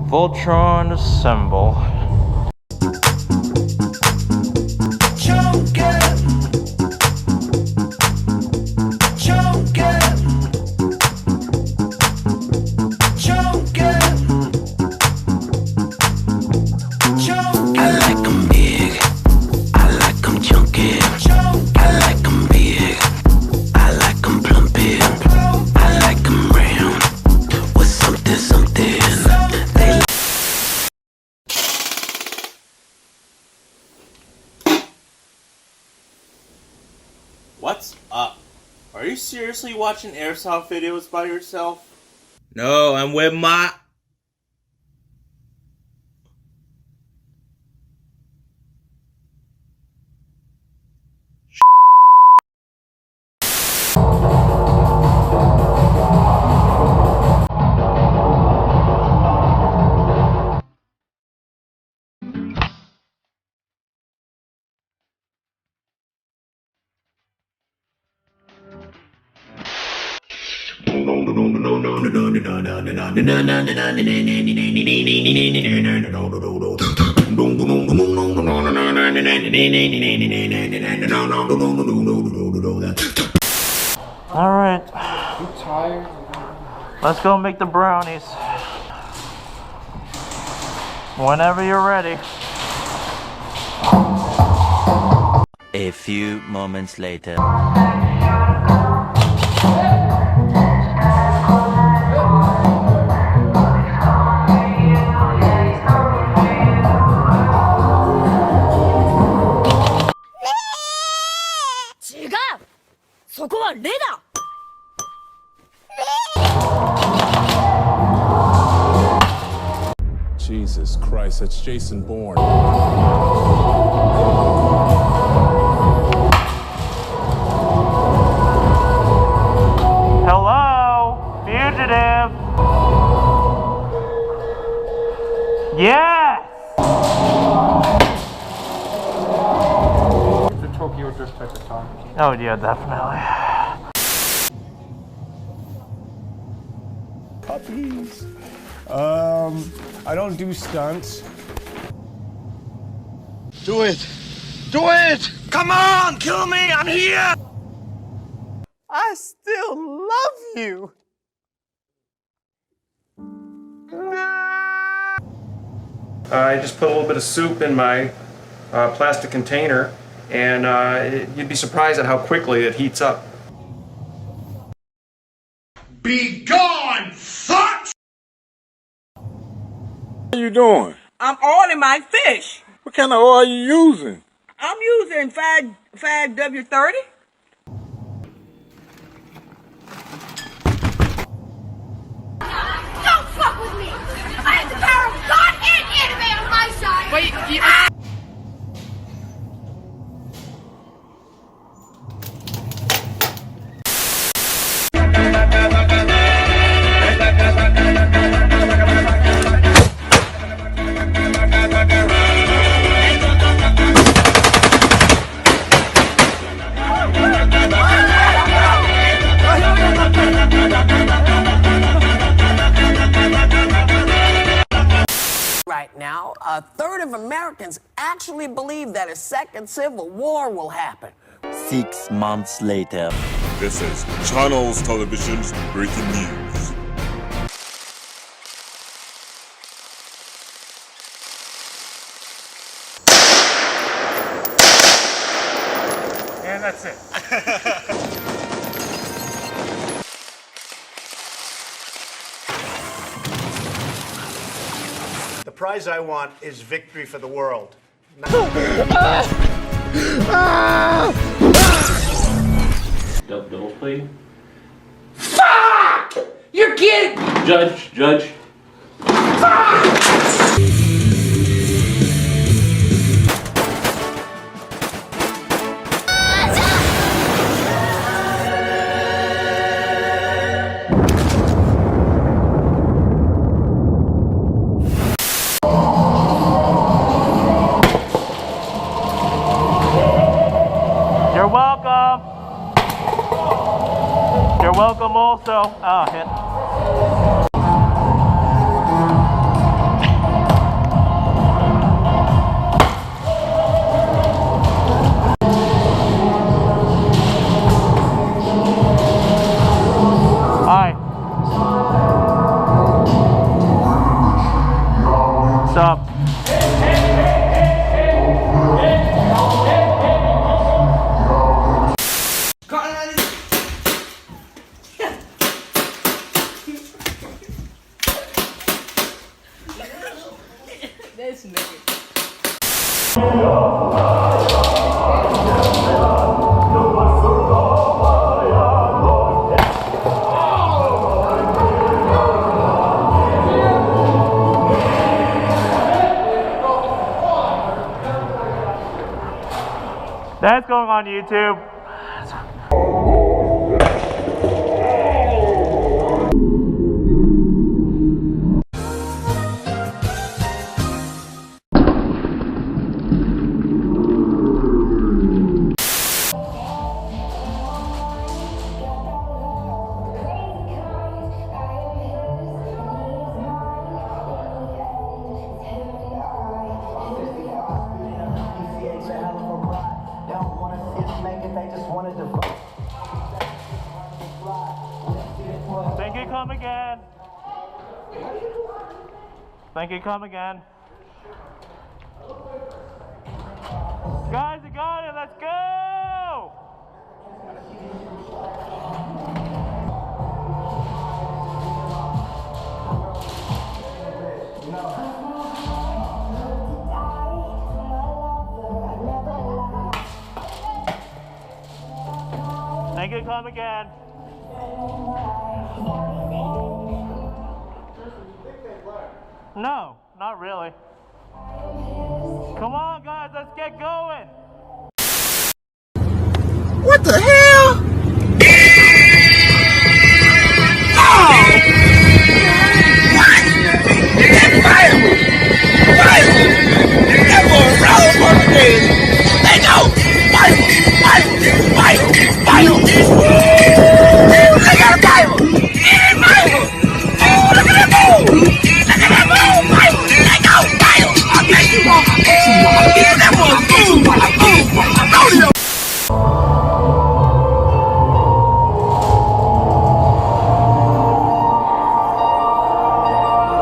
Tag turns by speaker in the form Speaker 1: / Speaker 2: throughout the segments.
Speaker 1: Voltron assemble.
Speaker 2: What's up? Are you seriously watching airsoft videos by yourself?
Speaker 1: No, I'm with my... Alright.
Speaker 3: You tired?
Speaker 1: Let's go make the brownies. Whenever you're ready.
Speaker 4: A few moments later.
Speaker 5: Jesus Christ, that's Jason Bourne.
Speaker 1: Hello? Fugitive? Yes!
Speaker 3: The Tokyo Drift type of time.
Speaker 1: Oh yeah, definitely.
Speaker 5: Puppies. I don't do stunts.
Speaker 6: Do it! Do it! Come on! Kill me! I'm here!
Speaker 3: I still love you!
Speaker 7: I just put a little bit of soup in my plastic container, and you'd be surprised at how quickly it heats up.
Speaker 6: Be gone, fuck!
Speaker 8: What are you doing?
Speaker 9: I'm oiling my fish.
Speaker 8: What kind of oil are you using?
Speaker 9: I'm using Fag W30.
Speaker 10: Don't fuck with me! I have the power of God and anime on my side!
Speaker 9: Wait,
Speaker 11: Right now, a third of Americans actually believe that a second civil war will happen.
Speaker 4: 6 months later.
Speaker 12: This is Channels Television's breaking news.
Speaker 3: And that's it.
Speaker 6: The prize I want is victory for the world.
Speaker 2: Double plate?
Speaker 9: fuck! You're kidding!
Speaker 2: Judge.
Speaker 1: You're welcome. You're welcome also. Oh, hit.
Speaker 9: This nigga.
Speaker 1: That's going on YouTube. Think you come again. Think you come again. Guys, you got it. Let's go. Think you come again. No, not really. Come on, guys, let's get going.
Speaker 6: What the hell?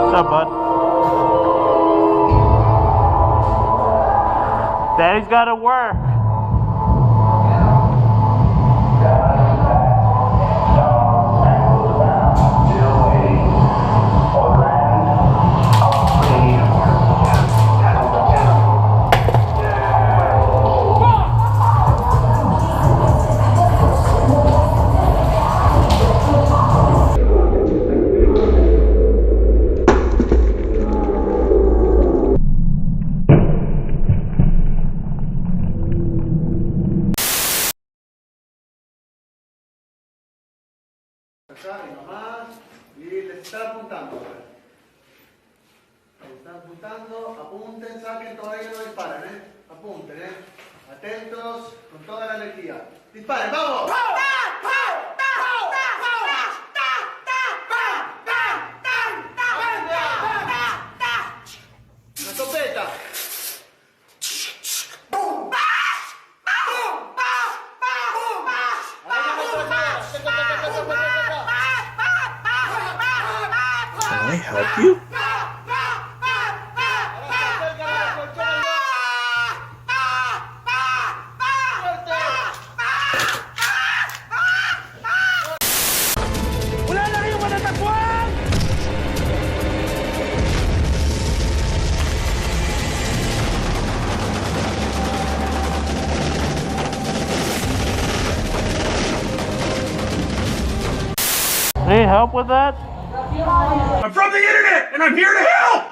Speaker 1: What's up, bud? Daddy's gotta work.
Speaker 3: Nomás y le está apuntando. Le está apuntando, apunten, saquen, todavía no disparen, apunten, atentos, con toda la energía. ¡Disparen, vamos! ¡La escopeta!
Speaker 2: Can I help you?
Speaker 6: ¡Wala na kayong matatakbuhan!
Speaker 1: Need help with that?
Speaker 6: I'm from the internet, and I'm here to help!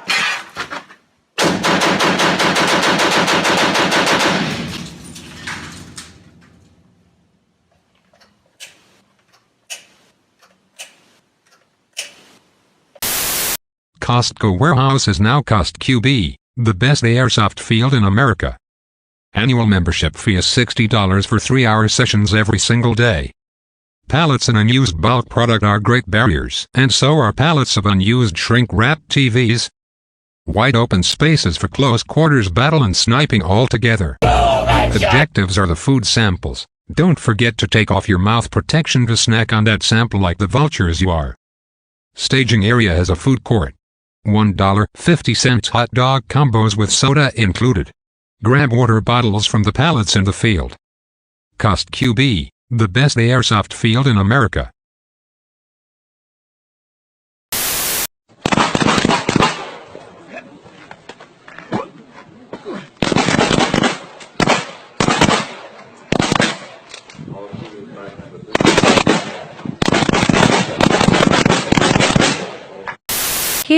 Speaker 13: Costco Warehouse is now Cost QB, the best airsoft field in America. Annual membership fee is $60 for 3-hour sessions every single day. Pallets and unused bulk product are great barriers, and so are pallets of unused shrink-wrapped TVs. Wide open spaces for close quarters battle and sniping all together. Objectives are the food samples. Don't forget to take off your mouth protection to snack on that sample like the vultures you are. Staging area has a food court. $1.50 hot dog combos with soda included. Grab water bottles from the pallets in the field. Cost QB, the best airsoft field in America.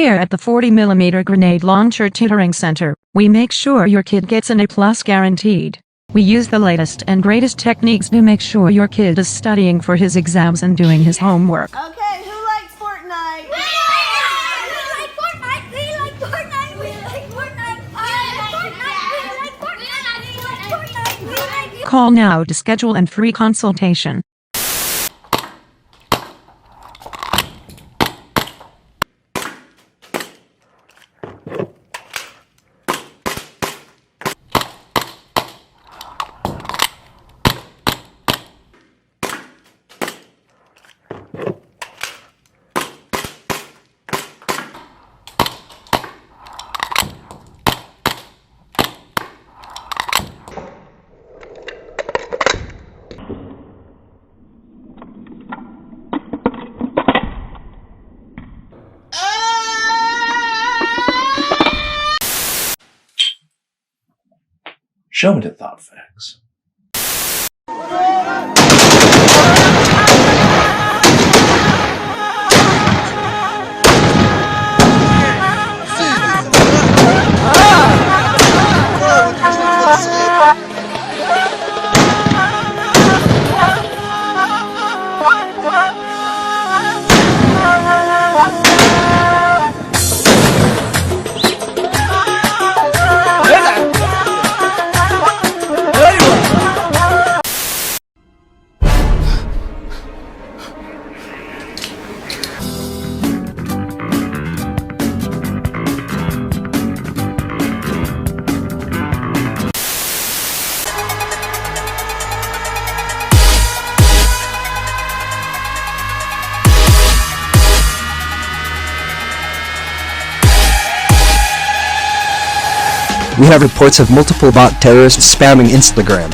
Speaker 14: Here at the 40mm Grenade Launcher Tutoring Center, we make sure your kid gets an A+ guaranteed. We use the latest and greatest techniques to make sure your kid is studying for his exams and doing his homework.
Speaker 10: Okay, who likes Fortnite? We like Fortnite! We like Fortnite! We like Fortnite! We like Fortnite! We like Fortnite! We like Fortnite!
Speaker 14: Call now to schedule and free consultation.
Speaker 2: Show me the thought facts.
Speaker 15: We have reports of multiple bot terrorists spamming Instagram.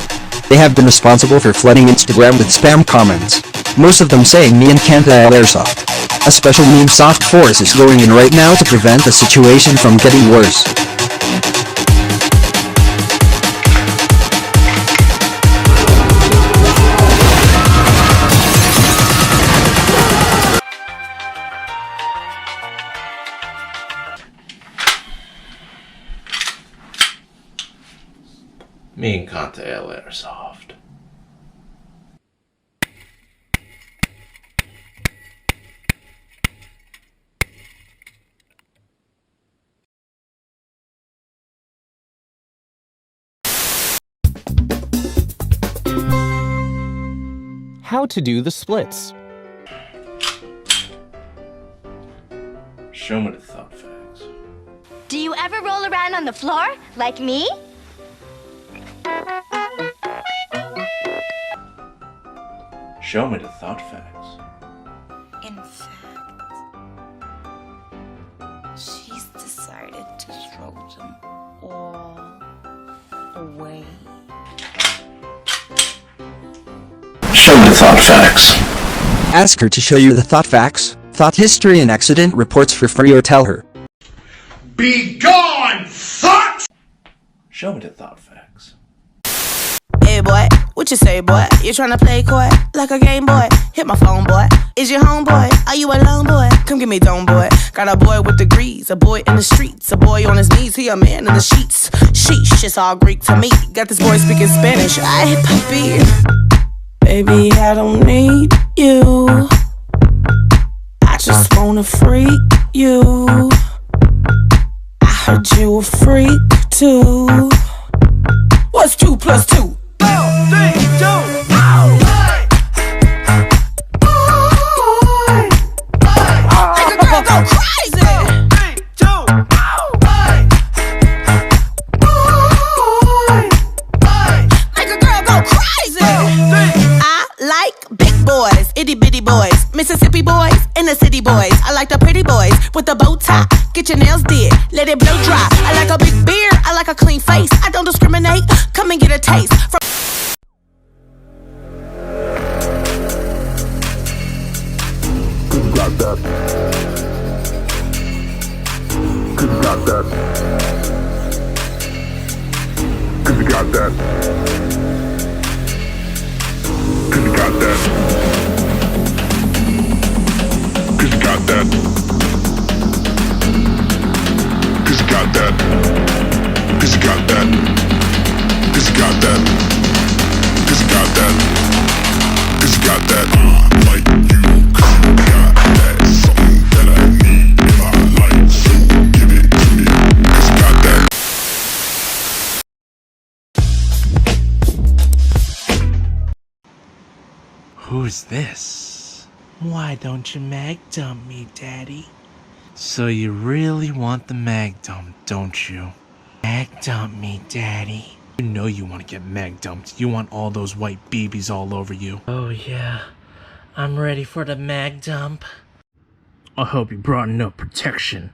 Speaker 15: They have been responsible for flooding Instagram with spam comments, most of them saying me and Kanta Airsoft. A special meme soft force is going in right now to prevent the situation from getting worse.
Speaker 2: Me and Kanta Airsoft.
Speaker 16: How to do the splits.
Speaker 2: Show me the thought facts.
Speaker 10: Do you ever roll around on the floor like me?
Speaker 2: Show me the thought facts.
Speaker 17: In fact, she's decided to throw them all away.
Speaker 15: Show me the thought facts. Ask her to show you the thought facts, thought history and accident reports for free, or tell her.
Speaker 6: Be gone, thought!
Speaker 2: Show me the thought facts.
Speaker 18: Hey boy, what you say, boy? You tryna play coy like a game boy? Hit my phone, boy. Is your homeboy? Are you alone, boy? Come get me dome, boy. Got a boy with degrees, a boy in the streets, a boy on his knees, he a man in the sheets. Sheesh, it's all Greek to me. Got this boy speaking Spanish. Ay, papi. Baby, I don't need you. I just wanna freak you. I heard you a freak too. What's 2 plus 2? 4, 3, 2, oh! Make a girl go crazy! 3, 2, oh! Make a girl go crazy! I like big boys, itty bitty boys, Mississippi boys, inner city boys. I like the pretty boys with the bow tie. Get your nails did, let it blow dry. I like a big beard, I like a clean face. I don't discriminate, come and get a taste.
Speaker 12: Cause you got that. Cause you got that. Cause you got that. Cause you got that. Cause you got that. got that. Cause you got that. Cause you got that. Cause you got that. Cause you got that. Like you, cause you got that. Something that I need in my life. So give it to me. Cause you got that.
Speaker 2: Who's this? Why don't you mag dump me, Daddy? So you really want the mag dump, don't you? Mag dump me, Daddy. You know you want to get mag dumped. You want all those white BBs all over you. Oh yeah, I'm ready for the mag dump. I hope you brought enough protection.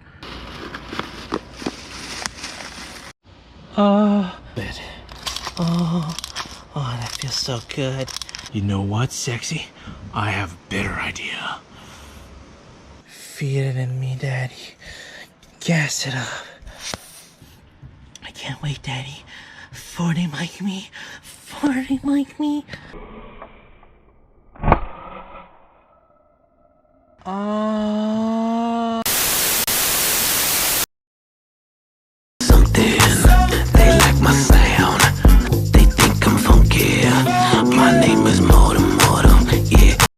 Speaker 2: Good. Oh, that feels so good. You know what, sexy? I have a better idea. Feed it in me, Daddy. Gas it up. I can't wait, Daddy. 40 like me. 40 like me.